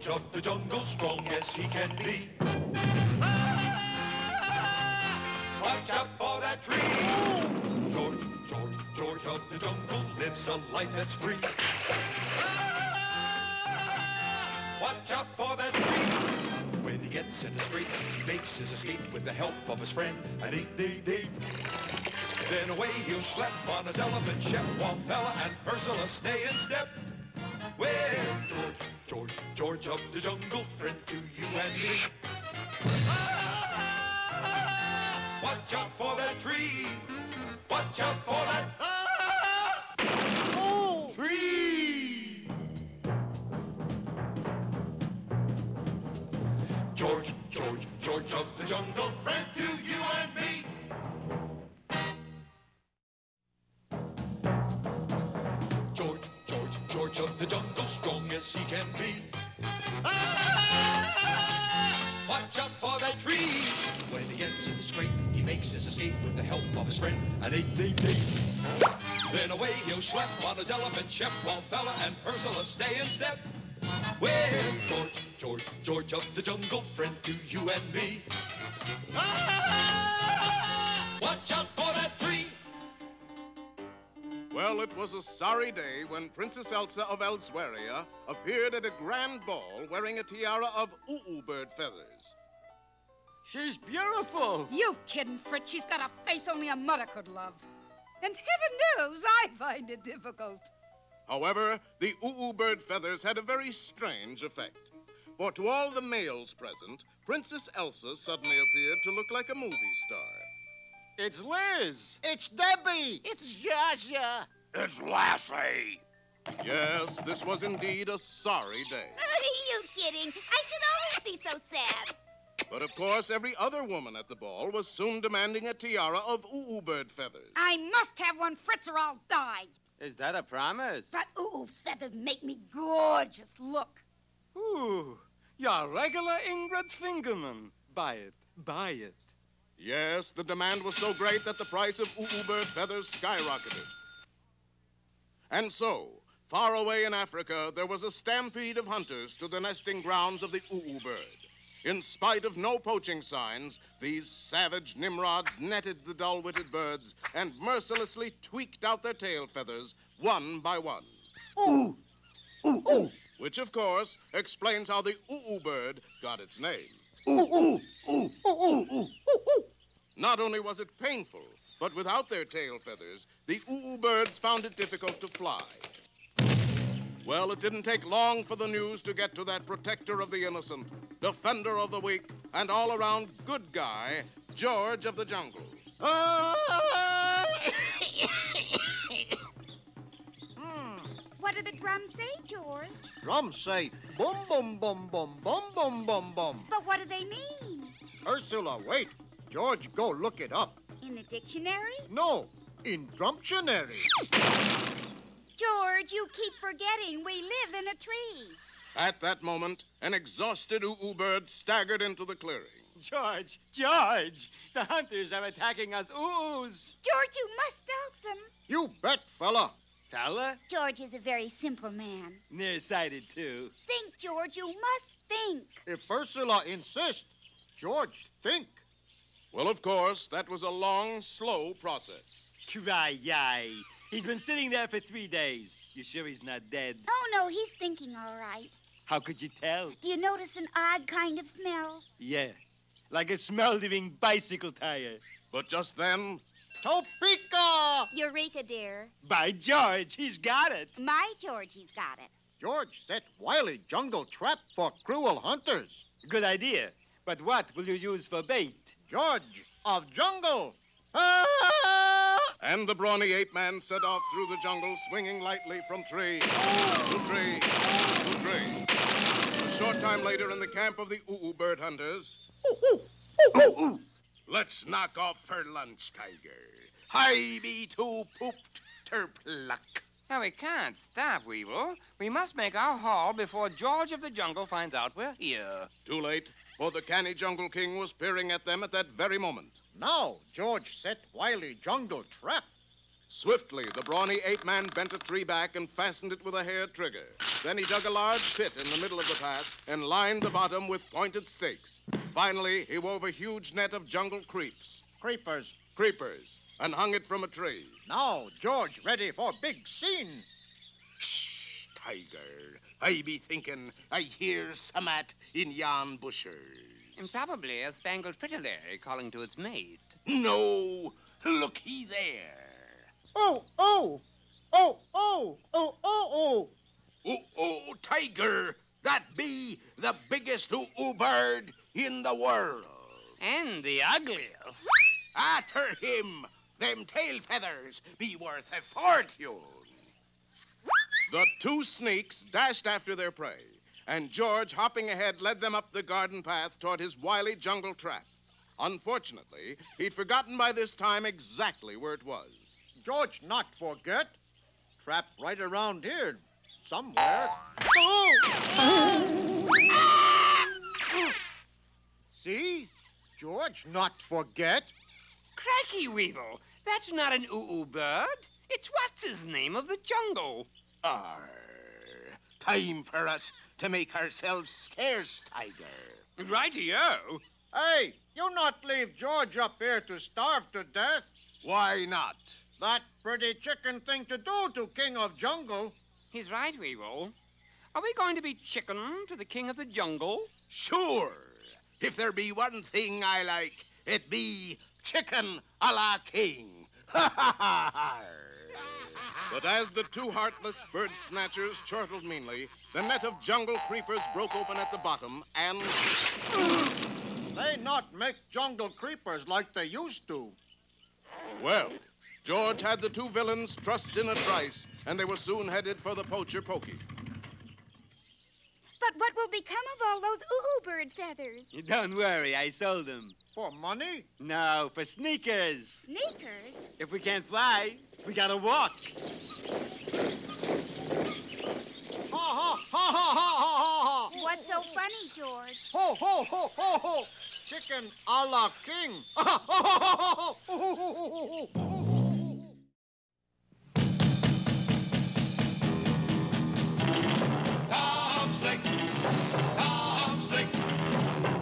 George of the jungle, strong as he can be. Watch out for that tree. George of the jungle lives a life that's free. Watch out for that tree. When he gets in the scrape, he makes his escape with the help of his friend, an 8-day-day. Then away he'll schlep on his elephant ship, while Fella and Ursula stay in step. Well, George of the jungle, friend to you and me. Watch out for that tree. Watch out for that tree. George of the jungle, friend to you and me. George of the jungle, strong as he can be. Watch out for that tree. When he gets in the scrape, he makes his escape with the help of his friend, an 8-day-day. Then away he'll schlep on his elephant ship, while Fella and Ursula stay in step. Well, George of the jungle, friend to you and me. Watch out for that tree. Well, it was a sorry day when Princess Elsa of Elsweria appeared at a grand ball wearing a tiara of bird feathers. She's beautiful. You kidding, Fritz? She's got a face only a mother could love. And heaven knows I find it difficult. However, the bird feathers had a very strange effect. For to all the males present, Princess Elsa suddenly appeared to look like a movie star. It's Liz. It's Debbie. It's Yasha. It's Lassie. Yes, this was indeed a sorry day. You kidding? I should always be so sad. But of course, every other woman at the ball was soon demanding a tiara of bird feathers. I must have one, Fritz, or I'll die. Is that a promise? But feathers make me gorgeous. Look. Ooh, you're regular Ingrid Fingerman. Buy it. Buy it. Yes, the demand was so great that the price of bird feathers skyrocketed. And so, far away in Africa, there was a stampede of hunters to the nesting grounds of the bird. In spite of no poaching signs, these savage Nimrods netted the dull-witted birds and mercilessly tweaked out their tail feathers one by one. Ooh, ooh, ooh. Which, of course, explains how the bird got its name. Ooh, ooh, ooh, ooh, ooh, ooh, ooh. Not only was it painful, but without their tail feathers, the birds found it difficult to fly. Well, it didn't take long for the news to get to that protector of the innocent, defender of the weak, and all-around good guy, George of the jungle. What do the drums say, George? Drums say boom, boom, boom, boom, boom, boom, boom, boom. But what do they mean? Ursula, wait. George, go look it up. In the dictionary? No, in Drumptionary. George, you keep forgetting we live in a tree. At that moment, an exhausted bird staggered into the clearing. George, the hunters are attacking us oohs. George, you must stop them. You bet, fella. Fella? George is a very simple man. Nearsighted, too. Think, George, you must think. If Ursula insists, George, think. Well, of course, that was a long, slow process. Cry-yi. He's been sitting there for 3 days. You sure he's not dead? Oh, no, he's thinking all right. How could you tell? Do you notice an odd kind of smell? Yeah, like a smoldering bicycle tire. But just then... Topeka! Eureka, dear. By George, he's got it. My George, he's got it. George set wily jungle trap for cruel hunters. Good idea. But what will you use for bait? George of jungle. And the brawny ape-man set off through the jungle, swinging lightly from tree to tree to tree. A short time later, in the camp of the bird hunters... Let's knock off for lunch, Tiger. Hi be too pooped terpluck. No, we can't stop, Weevil. We must make our haul before George of the jungle finds out we're here. Too late, for the canny jungle king was peering at them at that very moment. Now George set wily jungle trap. Swiftly, the brawny ape-man bent a tree back and fastened it with a hair trigger. Then he dug a large pit in the middle of the path and lined the bottom with pointed stakes. Finally, he wove a huge net of jungle creeps. Creepers. Creepers, and hung it from a tree. Now, George, ready for big scene. Shh, Tiger. I be thinking I hear summat in yon bushers. And probably a spangled fritillary calling to its mate. No, looky there. Oh, oh, oh, oh, oh, oh, oh. Oh, Tiger, that be the biggest bird in the world. And the ugliest. After him, them tail feathers be worth a fortune. The two sneaks dashed after their prey, and George, hopping ahead, led them up the garden path toward his wily jungle trap. Unfortunately, he'd forgotten by this time exactly where it was. George not forget. Trap right around here, somewhere. Oh! See? George not forget. Cracky Weevil, that's not an bird. It's what's-his-name of the jungle. Arr, time for us to make ourselves scarce, Tiger. Righty-o. Hey, you not leave George up here to starve to death. Why not? That pretty chicken thing to do to King of Jungle. He's right, Weevil. Are we going to be chicken to the king of the jungle? Sure. If there be one thing I like, it be chicken a la king. Ha ha ha ha. But as the two heartless bird snatchers chortled meanly, the net of jungle creepers broke open at the bottom and... They not make jungle creepers like they used to. Well, George had the two villains trussed in a trice, and they were soon headed for the poacher Pokey. But what will become of all those bird feathers? Don't worry, I sold them. For money? No, for sneakers. Sneakers? If we can't fly, we gotta walk. Ha ha ha ha ha ha ha! What's so funny, George? Ho ho ho ho ho! Chicken a la king. Tom Slick, Tom Slick.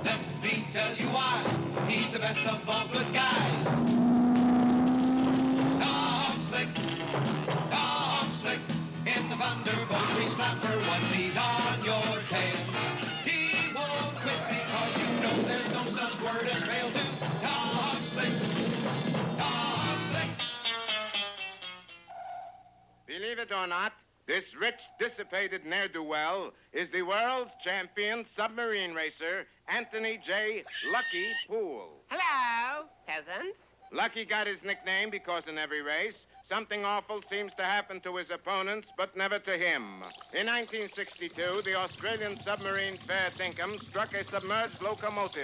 Let me tell you why he's the best of all good guys. Tom Slick, Tom Slick. In the thunderbolt we slapper once he's on your tail. He won't quit because you know there's no such word as fail to Tom Slick, Tom Slick. Believe it or not, this rich, dissipated ne'er-do-well is the world's champion submarine racer, Anthony J. Lucky Poole. Hello, peasants. Lucky got his nickname because in every race, something awful seems to happen to his opponents, but never to him. In 1962, the Australian submarine Fair Dinkum struck a submerged locomotive.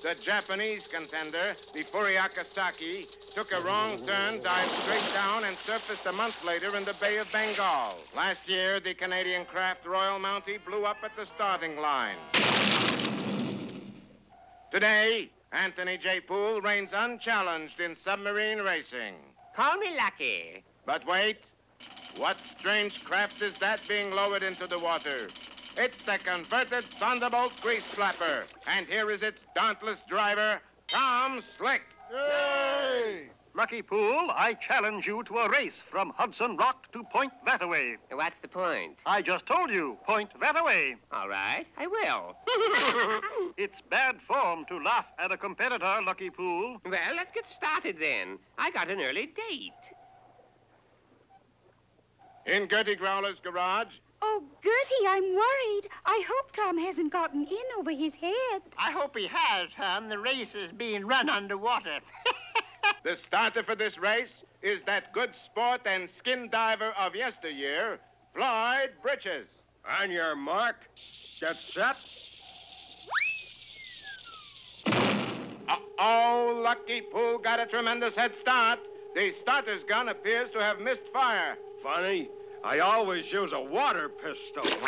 The Japanese contender, the Furiaka Saki, took a wrong turn, dived straight down, and surfaced a month later in the Bay of Bengal. Last year, the Canadian craft Royal Mountie blew up at the starting line. Today, Anthony J. Poole reigns unchallenged in submarine racing. Call me Lucky. But wait, what strange craft is that being lowered into the water? It's the converted Thunderbolt Grease Slapper. And here is its dauntless driver, Tom Slick. Yay! Lucky Poole, I challenge you to a race from Hudson Rock to Point Thataway. What's the point? I just told you, Point Thataway. All right, I will. It's bad form to laugh at a competitor, Lucky Poole. Well, let's get started then. I got an early date. In Gertie Growler's garage, Oh, Gertie, I'm worried. I hope Tom hasn't gotten in over his head. I hope he has, hon. The race is being run underwater. the starter for this race is that good sport and skin diver of yesteryear, Floyd Britches. On your mark, get set. Uh-oh, Lucky Poole got a tremendous head start. The starter's gun appears to have missed fire. Funny, I always use a water pistol.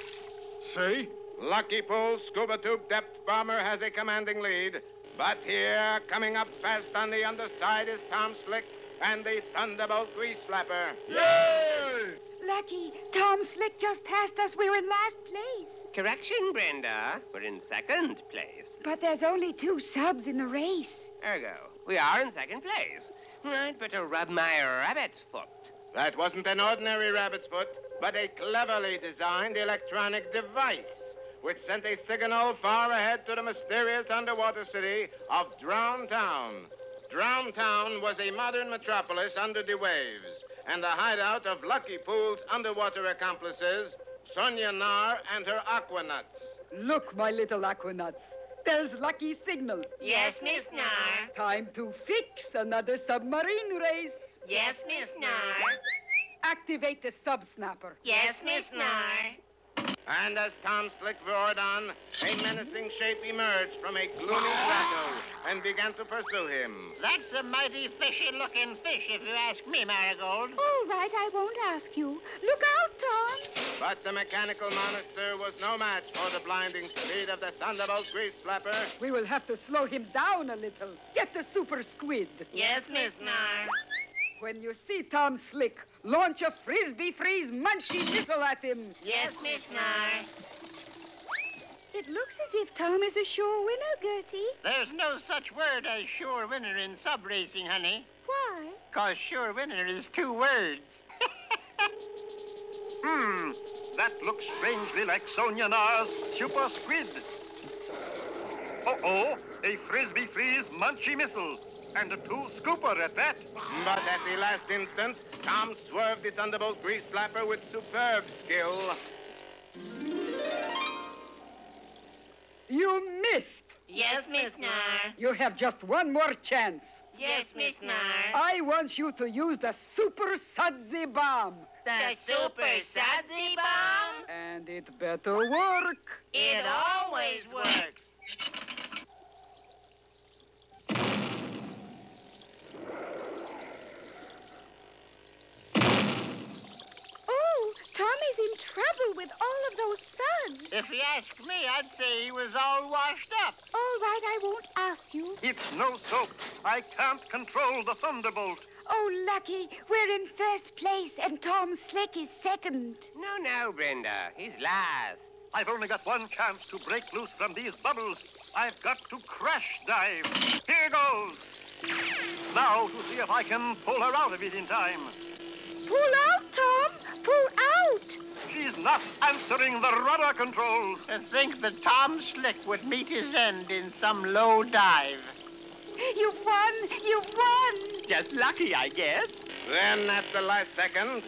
See? Lucky Poole, scuba tube depth bomber, has a commanding lead. But here, coming up fast on the underside, is Tom Slick and the Thunderbolt Grease Slapper. Yay! Lucky, Tom Slick just passed us. We're in last place. Correction, Brenda. We're in second place. But there's only 2 subs in the race. Ergo, we are in second place. I'd better rub my rabbit's foot. That wasn't an ordinary rabbit's foot, but a cleverly designed electronic device which sent a signal far ahead to the mysterious underwater city of Drown Town. Drown Town was a modern metropolis under the waves and the hideout of Lucky Pool's underwater accomplices, Sonia Nar and her Aquanuts. Look, my little Aquanuts. There's Lucky's signal. Yes, Miss Nar. Time to fix another submarine race. Yes, Miss Nar. Activate the sub-snapper. Yes, Miss Nar. And as Tom Slick roared on, a menacing shape emerged from a gloomy grotto and began to pursue him. That's a mighty fishy-looking fish, if you ask me, Marigold. All right, I won't ask you. Look out, Tom. But the mechanical monster was no match for the blinding speed of the Thunderbolt Grease Slapper. We will have to slow him down a little. Get the super squid. Yes, Miss Nar. When you see Tom Slick, launch a frisbee freeze munchy missile at him. Yes, Miss Nar. It looks as if Tom is a sure winner, Gertie. There's no such word as sure winner in sub racing, honey. Why? 'Cause sure winner is 2 words. That looks strangely like Sonia Nar's super squid. Uh-oh, a frisbee freeze munchy missile. And a 2 scooper at that. But at the last instant, Tom swerved the Thunderbolt Grease Slapper with superb skill. You missed. Yes, Miss Nar. You have just one more chance. Yes, Miss Nar. I want you to use the Super Sudsy Bomb. The Super Sudsy Bomb? And it better work. It always works. Oh, Tom is in trouble with all of those suds. If you ask me, I'd say he was all washed up. All right, I won't ask you. It's no soap. I can't control the Thunderbolt. Oh, Lucky, we're in first place and Tom Slick is second. No, Brenda. He's last. I've only got one chance to break loose from these bubbles. I've got to crash dive. Here goes. Now to see if I can pull her out of it in time. Pull out, Tom. Pull out. She's not answering the rudder controls. To think that Tom Slick would meet his end in some low dive. You've won. You've won. Just lucky, I guess. Then, at the last second,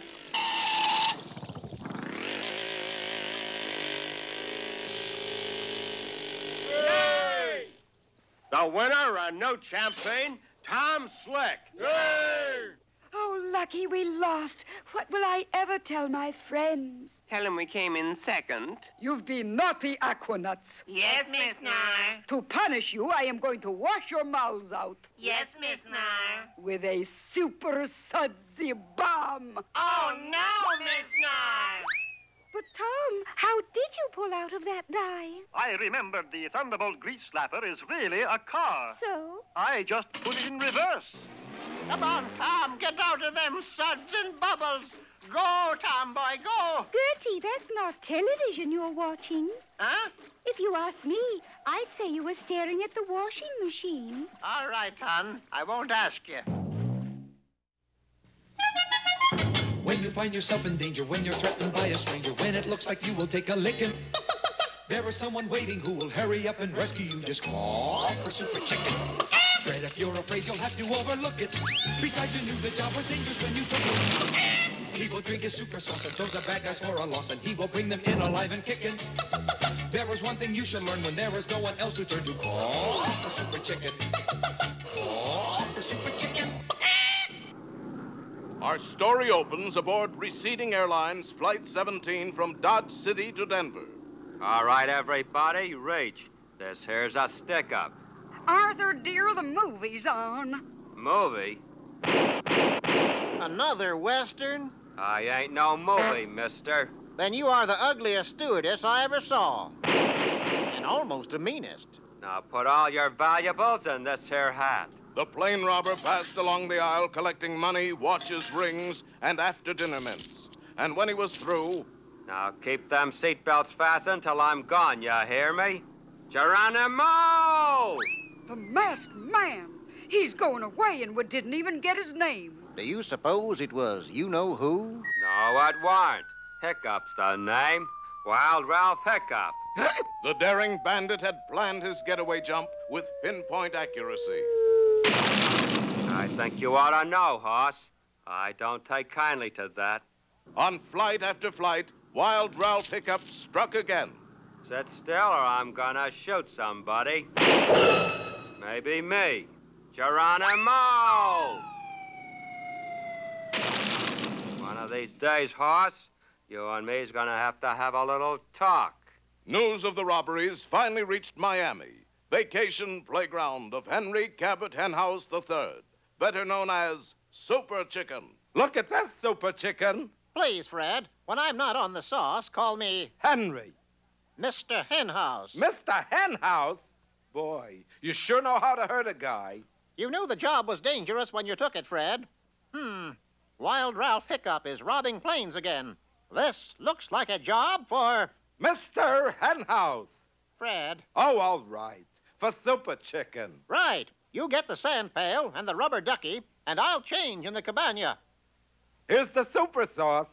Yay! The winner and no champagne, Tom Slick. Yay! Oh, Lucky, we lost. What will I ever tell my friends? Tell him we came in second. You've been naughty, Aquanuts. Yes, Miss Nar. To punish you, I am going to wash your mouths out Yes, Miss Nar. with a Super Sudsy Bomb. Oh, no, Miss Nar. But, Tom, how did you pull out of that dive? I remembered the Thunderbolt Grease Slapper is really a car. So? I just put it in reverse. Come on, Tom, get out of them suds and bubbles. Go, Tom boy, go. Gertie, that's not television you're watching. Huh? If you ask me, I'd say you were staring at the washing machine. All right, hon. I won't ask you. When you find yourself in danger, when you're threatened by a stranger, when it looks like you will take a licking, there is someone waiting who will hurry up and rescue you. Just call for Super Chicken. Fred, if you're afraid, you'll have to overlook it. Besides, you knew the job was dangerous when you took it. He will drink his super sauce and throw the bad guys for a loss, and he will bring them in alive and kicking. There is one thing you should learn when there is no one else to turn to. Call for Super Chicken. Call for Super Chicken. Our story opens aboard Receding Airlines Flight 17 from Dodge City to Denver. All right, everybody, reach. This here's a stick-up. Arthur, dear, the movie's on. Movie? Another Western? I ain't no movie, mister. Then you are the ugliest stewardess I ever saw. And almost the meanest. Now put all your valuables in this here hat. The plane robber passed along the aisle collecting money, watches, rings, and after-dinner mints. And when he was through... Now keep them seatbelts fastened till I'm gone, you hear me? Geronimo! The masked man. He's going away and we didn't even get his name. Do you suppose it was you-know-who? No, it weren't. Hiccup's the name. Wild Ralph Hiccup. The daring bandit had planned his getaway jump with pinpoint accuracy. I think you ought to know, Hoss. I don't take kindly to that. On flight after flight, Wild Ralph Hiccup struck again. Sit still or I'm gonna shoot somebody. Maybe me. Geronimo! One of these days, Hoss, you and me's gonna have a little talk. News of the robberies finally reached Miami, vacation playground of Henry Cabot Henhouse III, better known as Super Chicken. Look at this, Super Chicken. Please, Fred, when I'm not on the sauce, call me... Henry. Mr. Henhouse. Mr. Henhouse? Boy, you sure know how to hurt a guy. You knew the job was dangerous when you took it, Fred. Wild Ralph Hiccup is robbing planes again. This looks like a job for... Mr. Henhouse. Fred. Oh, all right. For Super Chicken. Right. You get the sand pail and the rubber ducky, and I'll change in the cabana. Here's the super sauce.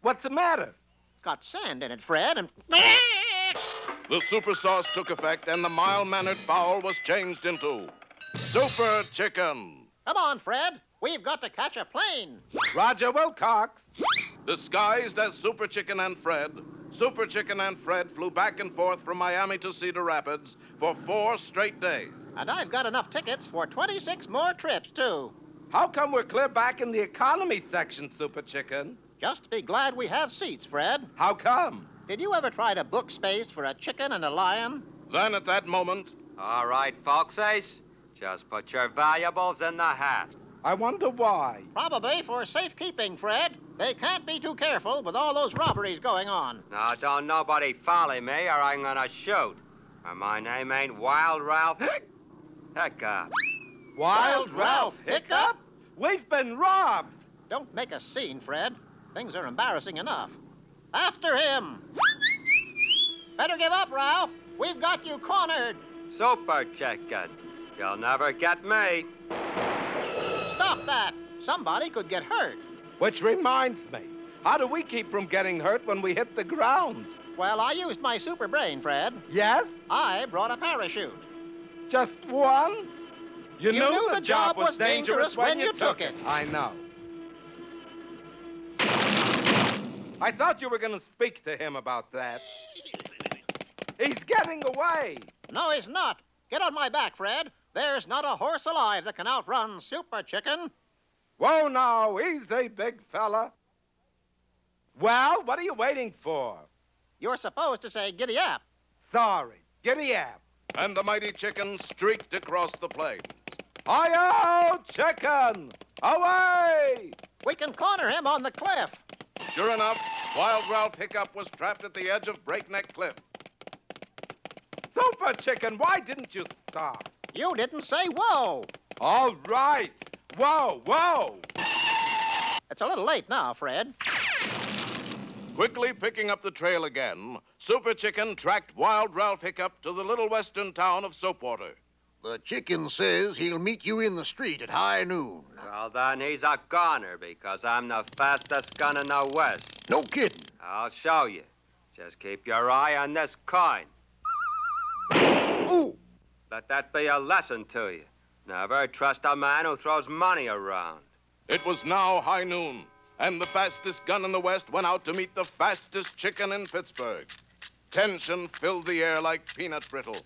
What's the matter? Got sand in it, Fred, and... The super sauce took effect, and the mild-mannered fowl was changed into Super Chicken. Come on, Fred. We've got to catch a plane. Roger Wilcox. Disguised as Super Chicken and Fred, Super Chicken and Fred flew back and forth from Miami to Cedar Rapids for 4 straight days. And I've got enough tickets for 26 more trips, too. How come we're clear back in the economy section, Super Chicken? Just be glad we have seats, Fred. How come? Did you ever try to book space for a chicken and a lion? Then at that moment... All right, folksies. Just put your valuables in the hat. I wonder why. Probably for safekeeping, Fred. They can't be too careful with all those robberies going on. Now, don't nobody follow me or I'm gonna shoot. Or my name ain't Wild Ralph Hiccup. Wild Ralph Hiccup? We've been robbed. Don't make a scene, Fred. Things are embarrassing enough. After him. Better give up, Ralph. We've got you cornered. Super Chicken. You'll never get me. Stop that. Somebody could get hurt. Which reminds me, how do we keep from getting hurt when we hit the ground? Well, I used my super brain, Fred. Yes? I brought a parachute. Just one? You knew the job was dangerous when you took it. I know. I thought you were going to speak to him about that. He's getting away. No, he's not. Get on my back, Fred. There's not a horse alive that can outrun Super Chicken. Whoa, now, easy, big fella. Well, what are you waiting for? You're supposed to say giddy-up. Sorry, giddy-up. And the mighty chicken streaked across the plains. Hi-yo, Chicken! Away! We can corner him on the cliff. Sure enough, Wild Ralph Hiccup was trapped at the edge of Breakneck Cliff. Super Chicken, why didn't you stop? You didn't say whoa. All right. Whoa, whoa. It's a little late now, Fred. Quickly picking up the trail again, Super Chicken tracked Wild Ralph Hiccup to the little western town of Soapwater. The chicken says he'll meet you in the street at high noon. Well, then he's a goner because I'm the fastest gun in the West. No kidding. I'll show you. Just keep your eye on this coin. Ooh! Let that be a lesson to you. Never trust a man who throws money around. It was now high noon, and the fastest gun in the West went out to meet the fastest chicken in Pittsburgh. Tension filled the air like peanut brittle.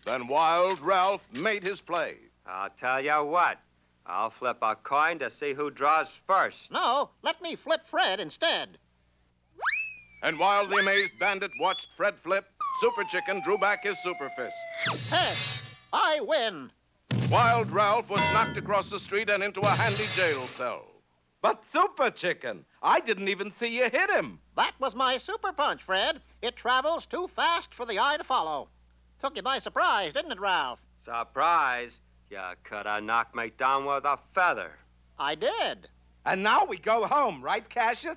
Then Wild Ralph made his play. I'll tell you what. I'll flip a coin to see who draws first. No, let me flip Fred instead. And while the amazed bandit watched Fred flip, Super Chicken drew back his super fist. Head. I win. Wild Ralph was knocked across the street and into a handy jail cell. But Super Chicken, I didn't even see you hit him. That was my super punch, Fred. It travels too fast for the eye to follow. Took you by surprise, didn't it, Ralph? Surprise? You could have knocked me down with a feather. I did. And now we go home, right, Cassius?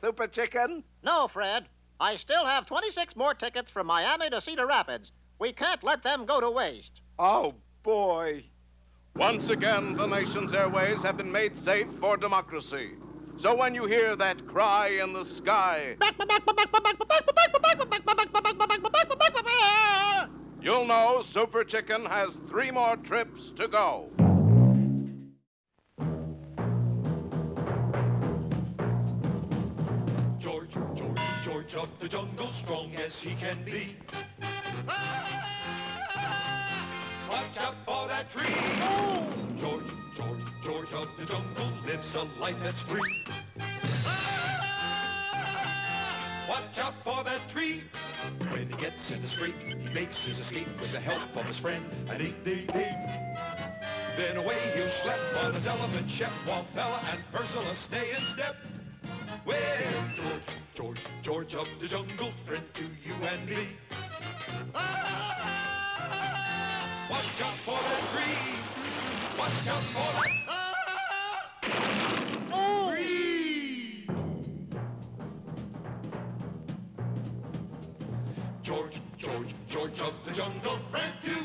Super Chicken? No, Fred. I still have 26 more tickets from Miami to Cedar Rapids. We can't let them go to waste. Oh, boy. Once again, the nation's airways have been made safe for democracy. So when you hear that cry in the sky, you'll know Super Chicken has 3 more trips to go. George of the jungle, strong as he can be. Watch out for that tree. George of the jungle lives a life that's free. Watch out for that tree. When he gets in the scrape, he makes his escape with the help of his friend, an 8-day-day. Then away he'll schlep on his elephant shep, while Fella and Ursula stay in step. Well, George of the jungle, friend to you and me. Watch out for that tree. Watch out for that tree. George of the jungle, friend to